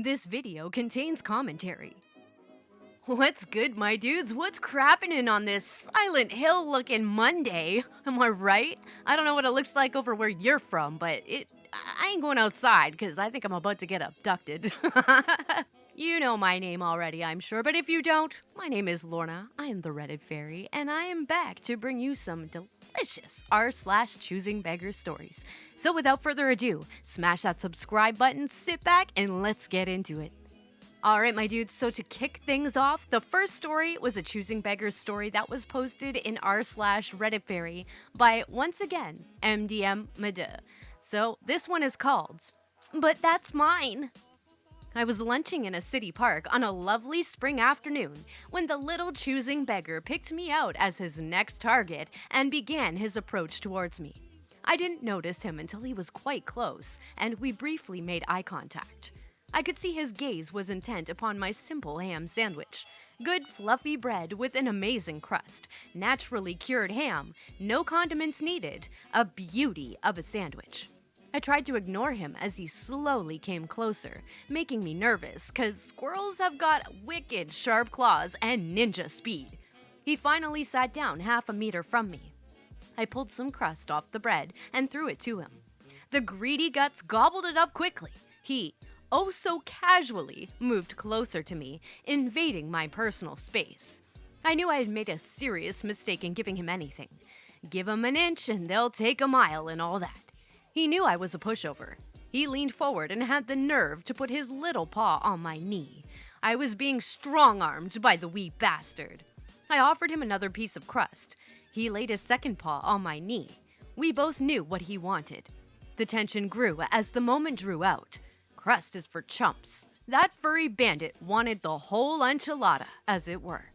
This video contains commentary. What's good, my dudes? What's crappin' on this Silent Hill looking Monday? Am I right? I don't know what it looks like over where you're from, but I ain't going outside because I think I'm about to get abducted. You know my name already, I'm sure, but if you don't, my name is Lorna. I am the Reddit Fairy, and I am back to bring you some delicious r/ChoosingBeggars stories. So without further ado, smash that subscribe button, sit back, and let's get into it. Alright, my dudes, so to kick things off, the first story was a ChoosingBeggars story that was posted in r/Reddit Fairy by, once again, MDM Mada. So this one is called, But That's Mine. I was lunching in a city park on a lovely spring afternoon when the little choosing beggar picked me out as his next target and began his approach towards me. I didn't notice him until he was quite close, and we briefly made eye contact. I could see his gaze was intent upon my simple ham sandwich. Good fluffy bread with an amazing crust, naturally cured ham, no condiments needed, a beauty of a sandwich. I tried to ignore him as he slowly came closer, making me nervous cause squirrels have got wicked sharp claws and ninja speed. He finally sat down half a meter from me. I pulled some crust off the bread and threw it to him. The greedy guts gobbled it up quickly. He, oh so casually, moved closer to me, invading my personal space. I knew I had made a serious mistake in giving him anything. Give him an inch and they'll take a mile and all that. He knew I was a pushover. He leaned forward and had the nerve to put his little paw on my knee. I was being strong-armed by the wee bastard. I offered him another piece of crust. He laid his second paw on my knee. We both knew what he wanted. The tension grew as the moment drew out. Crust is for chumps. That furry bandit wanted the whole enchilada, as it were.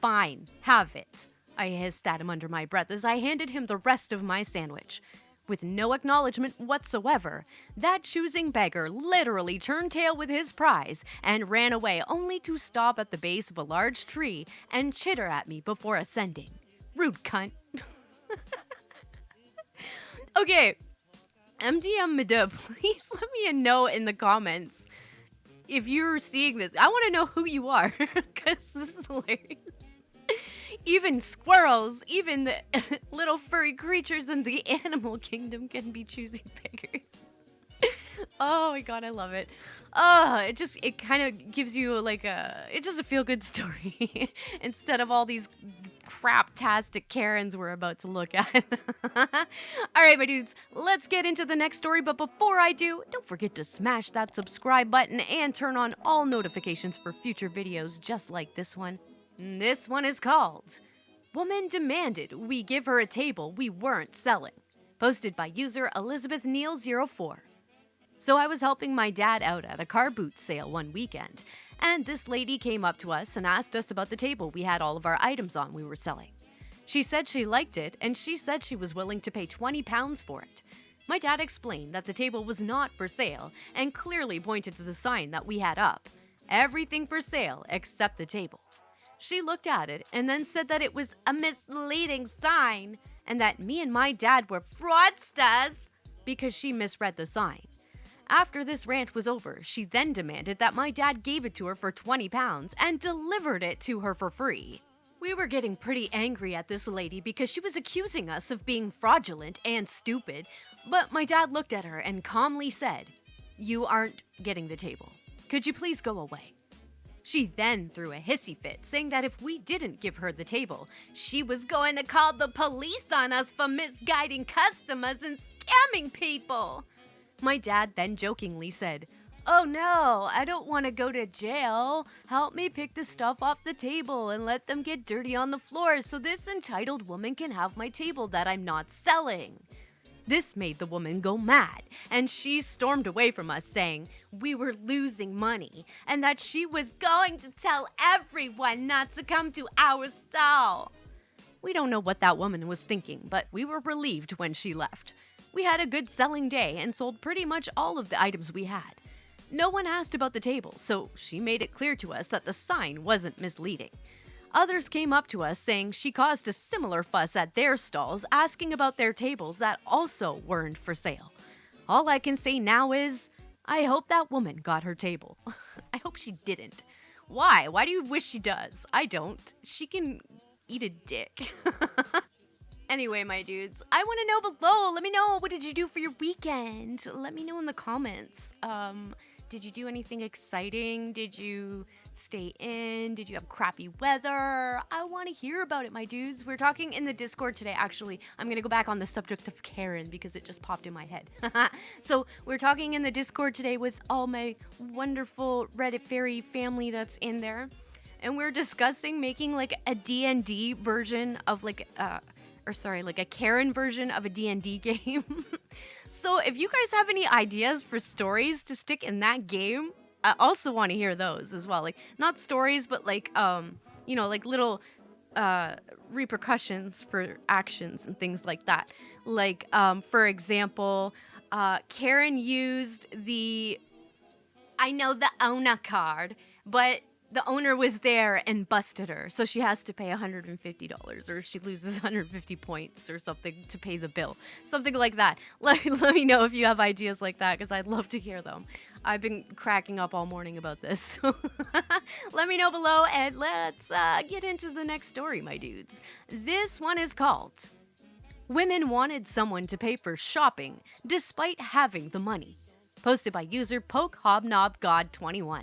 Fine, have it. I hissed at him under my breath as I handed him the rest of my sandwich. With no acknowledgement whatsoever, that choosing beggar literally turned tail with his prize and ran away only to stop at the base of a large tree and chitter at me before ascending. Rude cunt. Okay, MDM Mada, please let me know in the comments if you're seeing this. I want to know who you are, because this is hilarious. Even squirrels, even the little furry creatures in the animal kingdom can be choosing beggars. Oh my god, I love it. It kind of gives you it's just a feel-good story instead of all these crap-tastic Karens we're about to look at. Alright, my dudes, let's get into the next story, but before I do, don't forget to smash that subscribe button and turn on all notifications for future videos just like this one. This one is called, Woman Demanded We Give Her a Table We Weren't Selling, posted by user Elizabeth Neal 04. So I was helping my dad out at a car boot sale one weekend, and this lady came up to us and asked us about the table we had all of our items on we were selling. She said she liked it, and she said she was willing to pay £20 for it. My dad explained that the table was not for sale, and clearly pointed to the sign that we had up. Everything for sale except the table. She looked at it and then said that it was a misleading sign and that me and my dad were fraudsters because she misread the sign. After this rant was over, she then demanded that my dad gave it to her for £20 and delivered it to her for free. We were getting pretty angry at this lady because she was accusing us of being fraudulent and stupid, but my dad looked at her and calmly said, "You aren't getting the table. Could you please go away?" She then threw a hissy fit, saying that if we didn't give her the table, she was going to call the police on us for misguiding customers and scamming people. My dad then jokingly said, "Oh no, I don't want to go to jail. Help me pick the stuff off the table and let them get dirty on the floor so this entitled woman can have my table that I'm not selling." This made the woman go mad, and she stormed away from us saying we were losing money and that she was going to tell everyone not to come to our stall. We don't know what that woman was thinking, but we were relieved when she left. We had a good selling day and sold pretty much all of the items we had. No one asked about the table, so she made it clear to us that the sign wasn't misleading. Others came up to us saying she caused a similar fuss at their stalls, asking about their tables that also weren't for sale. All I can say now is, I hope that woman got her table. I hope she didn't. Why? Why do you wish she does? I don't. She can eat a dick. Anyway, my dudes, I want to know below. Let me know, what did you do for your weekend? Let me know in the comments. Did you do anything exciting? Did you stay in? Did you have crappy weather? I want to hear about it, my dudes. We're talking in the Discord today. Actually, I'm going to go back on the subject of Karen because it just popped in my head. So we're talking in the Discord today with all my wonderful Reddit fairy family that's in there. And we're discussing making like a D&D version of like a Karen version of a D&D game. So if you guys have any ideas for stories to stick in that game, I also want to hear those as well. Like, not stories, but like, like little repercussions for actions and things like that. Like, for example, Karen used the owner card, but the owner was there and busted her, so she has to pay $150, or she loses 150 points or something to pay the bill. Something like that. Let me know if you have ideas like that, because I'd love to hear them. I've been cracking up all morning about this. So let me know below, and let's get into the next story, my dudes. This one is called Women Wanted Someone to Pay for Shopping Despite Having the Money. Posted by user PokeHobnobGod21.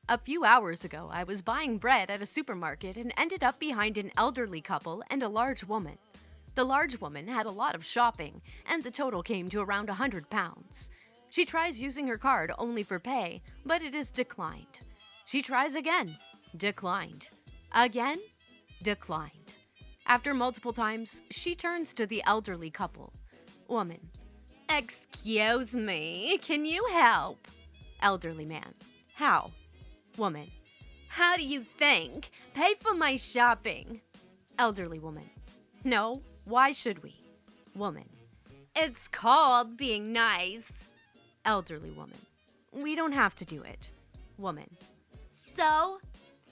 A few hours ago, I was buying bread at a supermarket and ended up behind an elderly couple and a large woman. The large woman had a lot of shopping, and the total came to around £100. She tries using her card only for pay, but it is declined. She tries again. Declined. Again? Declined. After multiple times, she turns to the elderly couple. Woman. Excuse me, can you help? Elderly man. How? Woman. How do you think? Pay for my shopping. Elderly woman. No, why should we? Woman. It's called being nice. Elderly woman. We don't have to do it. Woman. So,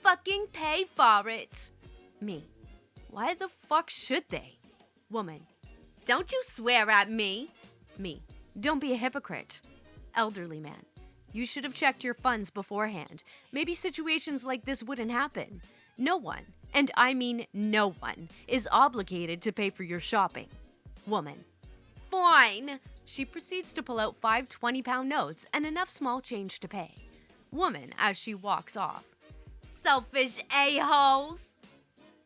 fucking pay for it. Me. Why the fuck should they? Woman. Don't you swear at me. Me. Don't be a hypocrite. Elderly man. You should have checked your funds beforehand. Maybe situations like this wouldn't happen. No one, and I mean no one, is obligated to pay for your shopping. Woman. Fine. She proceeds to pull out 5 20-pound notes and enough small change to pay. Woman, as she walks off. Selfish a-holes.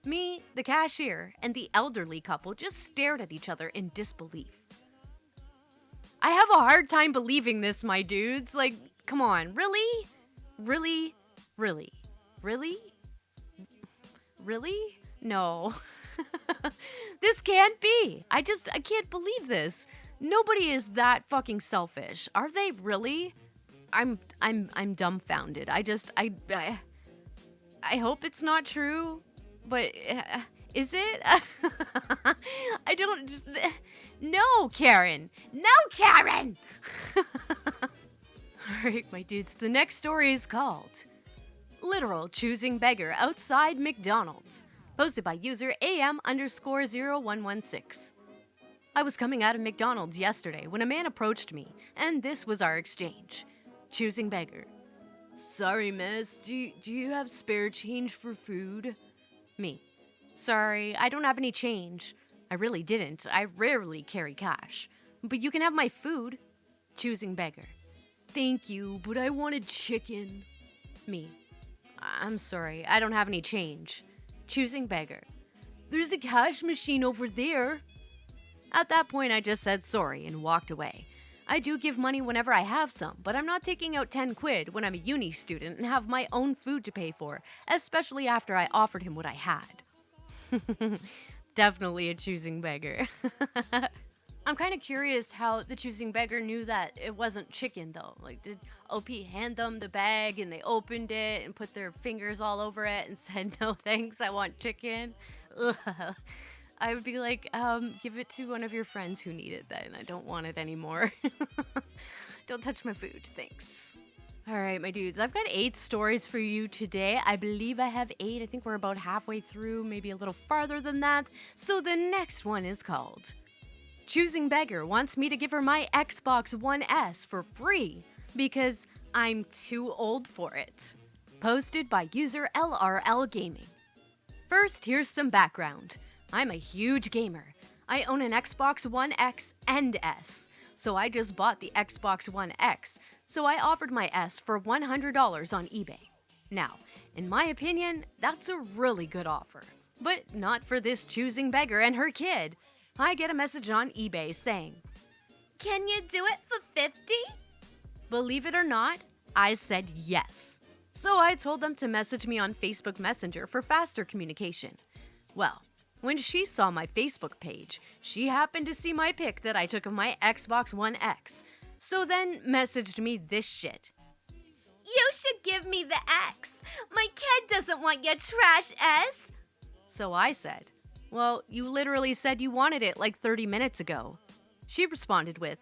Me, the cashier, and the elderly couple just stared at each other in disbelief. I have a hard time believing this, my dudes. Like, come on, really? Really? Really? Really? Really? No. This can't be. I can't believe this. Nobody is that fucking selfish. Are they really? I'm dumbfounded. I hope it's not true, but is it? I don't just... No, Karen! No, Karen! Alright, my dudes, the next story is called Literal Choosing Beggar Outside McDonald's. Posted by user AM_0116. I was coming out of McDonald's yesterday when a man approached me, and this was our exchange. Choosing Beggar. Sorry, miss, do you have spare change for food? Me. Sorry, I don't have any change. I really didn't. I rarely carry cash. But you can have my food. Choosing Beggar. Thank you, but I wanted chicken. Me. I'm sorry, I don't have any change. Choosing Beggar. There's a cash machine over there. At that point, I just said sorry and walked away. I do give money whenever I have some, but I'm not taking out 10 quid when I'm a uni student and have my own food to pay for, especially after I offered him what I had. Definitely a choosing beggar. I'm kind of curious how the choosing beggar knew that it wasn't chicken, though. Like, did OP hand them the bag and they opened it and put their fingers all over it and said, no thanks, I want chicken? Ugh. I would be like, give it to one of your friends who need it then. I don't want it anymore. Don't touch my food, thanks. All right, my dudes, I've got 8 stories for you today. I believe I have 8. I think we're about halfway through, maybe a little farther than that. So the next one is called Choosing Beggar Wants Me to Give Her My Xbox One S for Free Because I'm too old for it. Posted by user LRL Gaming. First, here's some background. I'm a huge gamer. I own an Xbox One X and S. So I just bought the Xbox One X, so I offered my S for $100 on eBay. Now, in my opinion, that's a really good offer. But not for this choosing beggar and her kid. I get a message on eBay saying, "Can you do it for 50?" Believe it or not, I said yes. So I told them to message me on Facebook Messenger for faster communication. Well, when she saw my Facebook page, she happened to see my pic that I took of my Xbox One X. So then messaged me this shit. "You should give me the X. My kid doesn't want your trash S." So I said, "Well, you literally said you wanted it like 30 minutes ago." She responded with,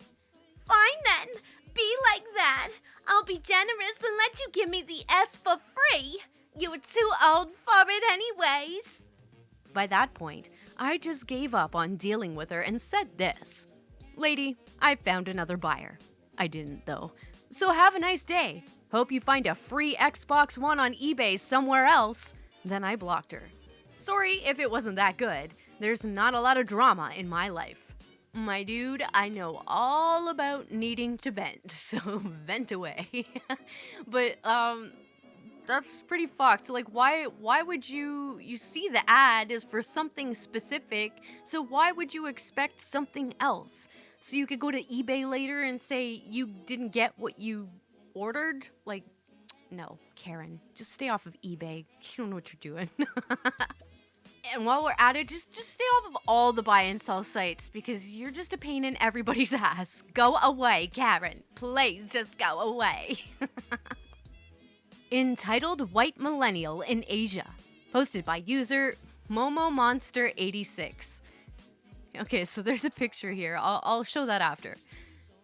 "Fine then, be like that. I'll be generous and let you give me the S for free. You're too old for it anyways." By that point, I just gave up on dealing with her and said this. "Lady, I found another buyer." I didn't though. "So have a nice day. Hope you find a free Xbox One on eBay somewhere else." Then I blocked her. Sorry if it wasn't that good. There's not a lot of drama in my life. My dude, I know all about needing to vent, so vent away. But, that's pretty fucked. Like, why would you see the ad is for something specific, so why would you expect something else? So you could go to eBay later and say you didn't get what you ordered? Like, no, Karen, just stay off of eBay. You don't know what you're doing. And while we're at it, just stay off of all the buy and sell sites because you're just a pain in everybody's ass. Go away, Karen. Please just go away. Entitled White Millennial in Asia. Posted by user MomoMonster86. Okay, so there's a picture here. I'll show that after.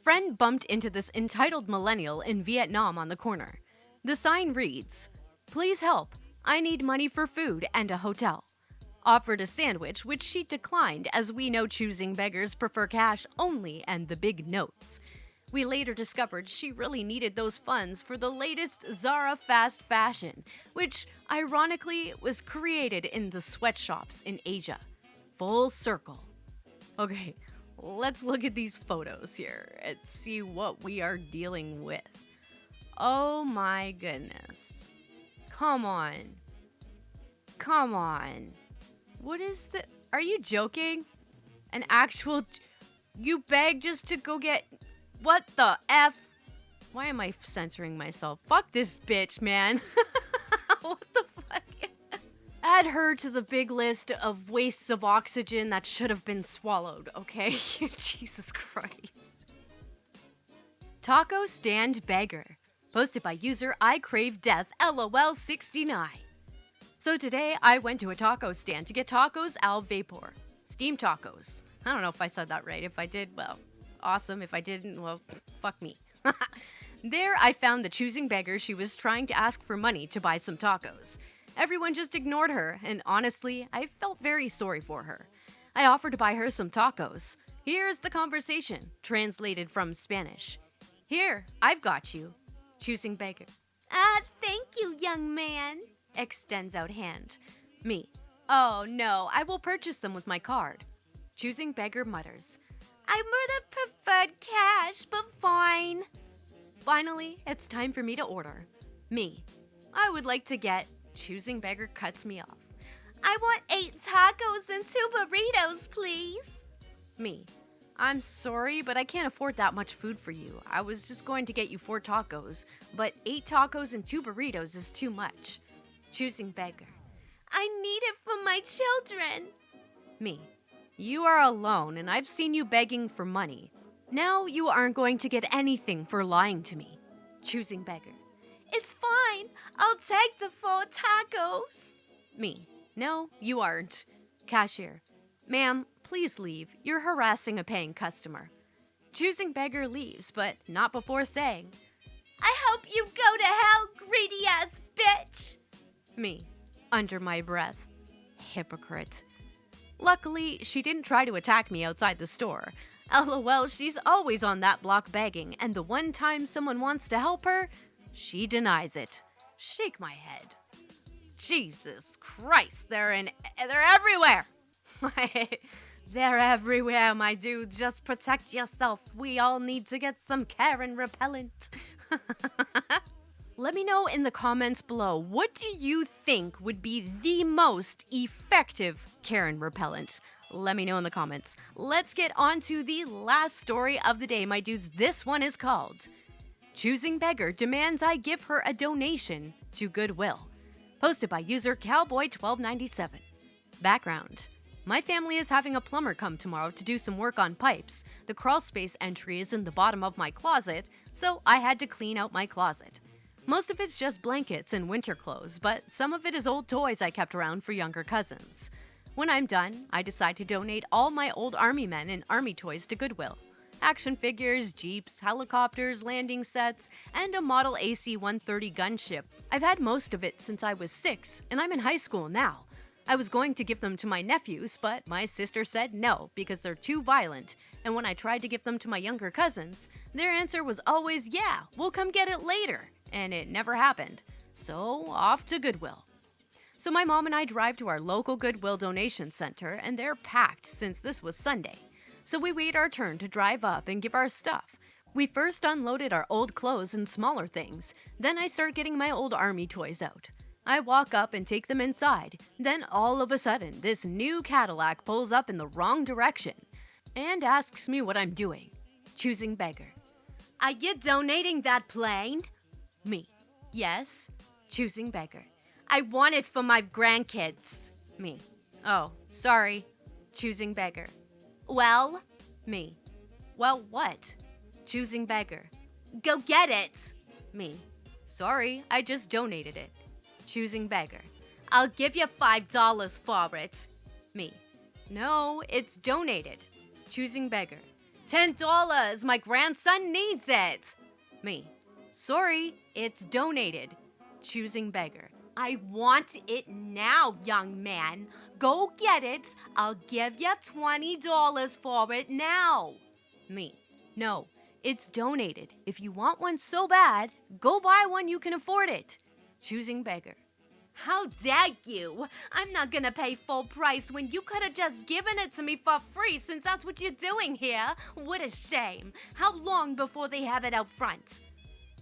Friend bumped into this entitled millennial in Vietnam on the corner. The sign reads, "Please help. I need money for food and a hotel." Offered a sandwich, which she declined as we know choosing beggars prefer cash only and the big notes. We later discovered she really needed those funds for the latest Zara fast fashion, which ironically was created in the sweatshops in Asia. Full circle. Okay, let's look at these photos here and see what we are dealing with. Oh my goodness. Come on. Come on. What is the... Are you joking? An actual... You beg just to go get... What the F? Why am I censoring myself? Fuck this bitch, man. What the fuck? Add her to the big list of wastes of oxygen that should have been swallowed, okay? Jesus Christ. Taco Stand Beggar. Posted by user I Crave Death LOL69. So today, I went to a taco stand to get tacos al vapor. Steamed tacos. I don't know if I said that right. If I did, well, awesome. If I didn't, well, fuck me. There, I found the choosing beggar. She was trying to ask for money to buy some tacos. Everyone just ignored her, and honestly, I felt very sorry for her. I offered to buy her some tacos. Here's the conversation, translated from Spanish. "Here, I've got you." Choosing beggar. Thank you, young man." Extends out hand. Me. "Oh no, I will purchase them with my card." Choosing beggar mutters. "I would have preferred cash, but fine." Finally, it's time for me to order. Me. "I would like to get..." Choosing beggar cuts me off. "I want 8 tacos and 2 burritos, please." Me. "I'm sorry, but I can't afford that much food for you. I was just going to get you 4 tacos, but 8 tacos and 2 burritos is too much." Choosing beggar. "I need it for my children." Me. "You are alone, and I've seen you begging for money. Now you aren't going to get anything for lying to me." Choosing beggar. "It's fine. I'll take the 4 tacos." Me. "No, you aren't." Cashier. "Ma'am, please leave. You're harassing a paying customer." Choosing beggar leaves, but not before saying, "I hope you go to hell, greedy ass bitch." Me. Under my breath. Hypocrite. Luckily, she didn't try to attack me outside the store. LOL, she's always on that block begging, and the one time someone wants to help her, she denies it. Shake my head. Jesus Christ, they're everywhere. They're everywhere, my dudes. Just protect yourself. We all need to get some Karen repellent. Let me know in the comments below, what do you think would be the most effective Karen repellent? Let me know in the comments. Let's get on to the last story of the day, my dudes. This one is called Choosing Beggar Demands I Give Her a Donation to Goodwill. Posted by user Cowboy1297. Background. My family is having a plumber come tomorrow to do some work on pipes. The crawl space entry is in the bottom of my closet, so I had to clean out my closet. Most of it's just blankets and winter clothes, but some of it is old toys I kept around for younger cousins. When I'm done, I decide to donate all my old army men and army toys to Goodwill. Action figures, jeeps, helicopters, landing sets, and a model AC-130 gunship. I've had most of it since I was 6, and I'm in high school now. I was going to give them to my nephews, but my sister said no because they're too violent, and when I tried to give them to my younger cousins, their answer was always, yeah, we'll come get it later, and it never happened. So, off to Goodwill. So my mom and I drive to our local Goodwill donation center, and they're packed since this was Sunday. So we wait our turn to drive up and give our stuff. We first unloaded our old clothes and smaller things, then I start getting my old army toys out. I walk up and take them inside. Then all of a sudden, this new Cadillac pulls up in the wrong direction and asks me what I'm doing. Choosing Beggar. Are you donating that plane? Me. Yes. Choosing Beggar. I want it for my grandkids. Me. Oh, sorry. Choosing Beggar. Well? Me. Well, what? Choosing Beggar. Go get it. Me. Sorry, I just donated it. Choosing Beggar. I'll give you $5 for it. Me. No, it's donated. Choosing Beggar. $10. My grandson needs it. Me. Sorry, it's donated. Choosing Beggar. I want it now, young man. Go get it. I'll give you $20 for it now. Me. No, it's donated. If you want one so bad, go buy one you can afford it. Choosing Beggar. How dare you? I'm not gonna pay full price when you could have just given it to me for free since that's what you're doing here. What a shame. How long before they have it out front?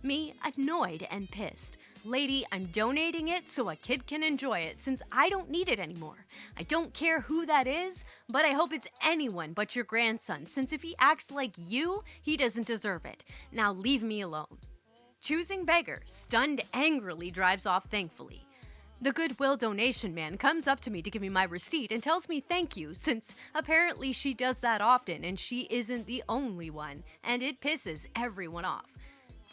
Me, annoyed and pissed. Lady, I'm donating it so a kid can enjoy it since I don't need it anymore. I don't care who that is, but I hope it's anyone but your grandson since if he acts like you, he doesn't deserve it. Now leave me alone. Choosing Beggar, stunned angrily, drives off thankfully. The Goodwill donation man comes up to me to give me my receipt and tells me thank you since apparently she does that often and she isn't the only one, and it pisses everyone off.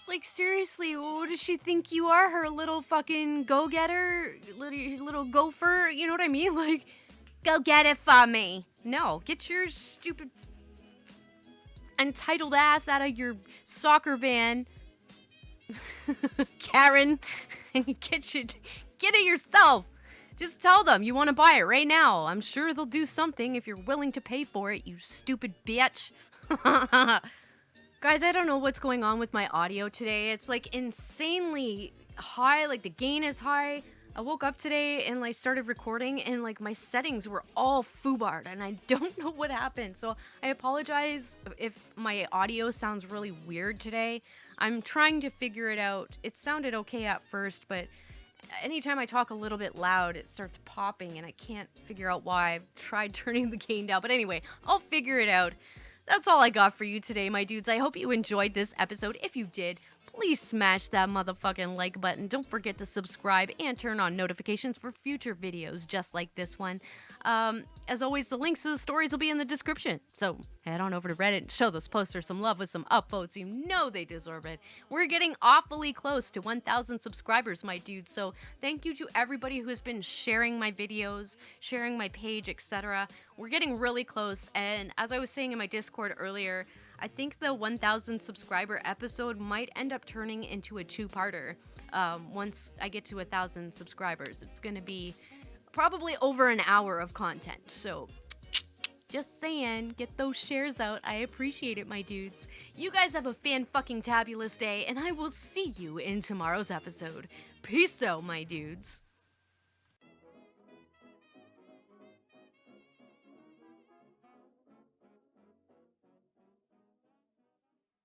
Like, seriously, what does she think you are? Her little fucking go-getter? Little gopher? You know what I mean? Like, go get it for me. No, get your stupid entitled ass out of your soccer van, Karen, and get it yourself. Just tell them you want to buy it right now. I'm sure they'll do something if you're willing to pay for it, you stupid bitch. Guys, I don't know what's going on with my audio today. It's like insanely high, like the gain is high. I woke up today and like started recording and like my settings were all foobarred and I don't know what happened. So I apologize if my audio sounds really weird today. I'm trying to figure it out. It sounded okay at first, but anytime I talk a little bit loud, it starts popping and I can't figure out why. I've tried turning the gain down, but anyway, I'll figure it out. That's all I got for you today, my dudes. I hope you enjoyed this episode. If you did, please smash that motherfucking like button. Don't forget to subscribe and turn on notifications for future videos just like this one. As always, the links to the stories will be in the description. So head on over to Reddit and show those posters some love with some upvotes. You know they deserve it. We're getting awfully close to 1,000 subscribers, my dudes. So thank you to everybody who has been sharing my videos, sharing my page, etc. We're getting really close. And as I was saying in my Discord earlier, I think the 1,000 subscriber episode might end up turning into a two-parter. Once I get to 1,000 subscribers, it's going to be probably over an hour of content. So Just saying, get those shares out. I appreciate it, my dudes. You guys have a fan-fucking-tabulous day, and I will see you in tomorrow's episode. Peace out, my dudes.